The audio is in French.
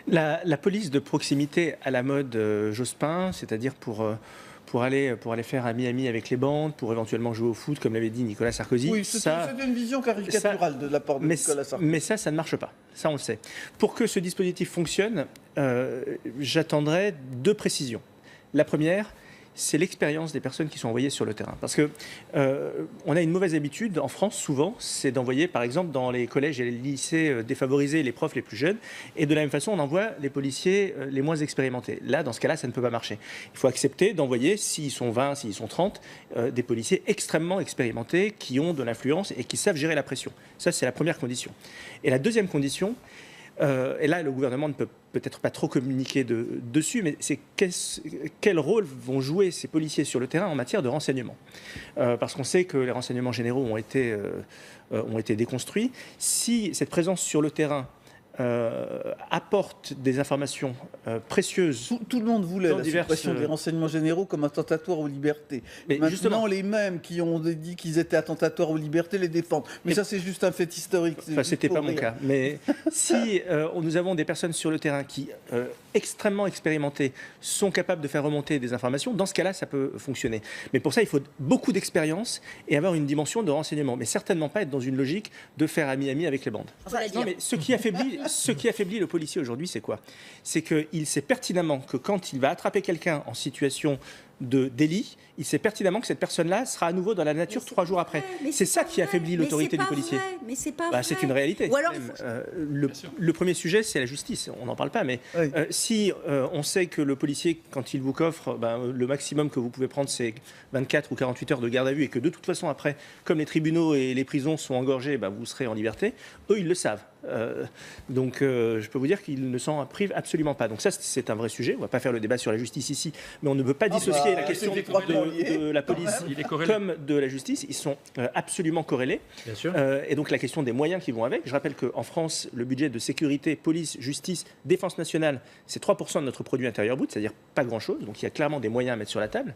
La police de proximité à la mode Jospin, c'est-à-dire pour aller faire ami-ami avec les bandes, pour éventuellement jouer au foot, comme l'avait dit Nicolas Sarkozy. Oui, c'est une vision caricaturale de la part de Nicolas Sarkozy. Mais ça ne marche pas. Ça, on le sait. Pour que ce dispositif fonctionne, j'attendrai deux précisions. La première, c'est l'expérience des personnes qui sont envoyées sur le terrain. Parce que on a une mauvaise habitude en France, souvent, c'est d'envoyer, par exemple, dans les collèges et les lycées défavorisés, les profs les plus jeunes, et de la même façon, on envoie les policiers les moins expérimentés. Là, dans ce cas-là, ça ne peut pas marcher. Il faut accepter d'envoyer, s'ils sont 20, s'ils sont 30, des policiers extrêmement expérimentés, qui ont de l'influence et qui savent gérer la pression. Ça, c'est la première condition. Et la deuxième condition, et là, le gouvernement ne peut peut-être pas trop communiquer dessus, mais c'est quel rôle vont jouer ces policiers sur le terrain en matière de renseignement. Parce qu'on sait que les renseignements généraux ont été déconstruits. Si cette présence sur le terrain apporte des informations précieuses. Tout le monde voulait la suppression des renseignements généraux comme attentatoire aux libertés. Mais maintenant, justement, les mêmes qui ont dit qu'ils étaient attentatoires aux libertés les défendent. Mais ça, c'est juste un fait historique. Enfin, c'était pas mon cas. Mais si nous avons des personnes sur le terrain qui, extrêmement expérimentées, sont capables de faire remonter des informations, dans ce cas-là, ça peut fonctionner. Mais pour ça, il faut beaucoup d'expérience et avoir une dimension de renseignement. Mais certainement pas être dans une logique de faire ami-ami avec les bandes. Non, mais ce qui affaiblit le policier aujourd'hui, c'est quoi? C'est qu'il sait pertinemment que quand il va attraper quelqu'un en situation de délit, il sait pertinemment que cette personne-là sera à nouveau dans la nature 3 jours après. C'est ça qui affaiblit l'autorité du policier. Mais c'est pas vrai. C'est une réalité. Ou alors, le premier sujet, c'est la justice. On n'en parle pas, mais oui. Si on sait que le policier, quand il vous coffre, le maximum que vous pouvez prendre, c'est 24 ou 48 heures de garde à vue, et que de toute façon, après, comme les tribunaux et les prisons sont engorgés, vous serez en liberté, eux, ils le savent. Donc, je peux vous dire qu'ils ne s'en privent absolument pas. Donc ça, c'est un vrai sujet. On ne va pas faire le débat sur la justice ici, mais on ne peut pas dissocier la question de la police comme de la justice. Ils sont absolument corrélés. Bien sûr. Et donc la question des moyens qui vont avec. Je rappelle qu'en France, le budget de sécurité, police, justice, défense nationale, c'est 3% de notre produit intérieur brut, c'est-à-dire pas grand-chose. Donc il y a clairement des moyens à mettre sur la table.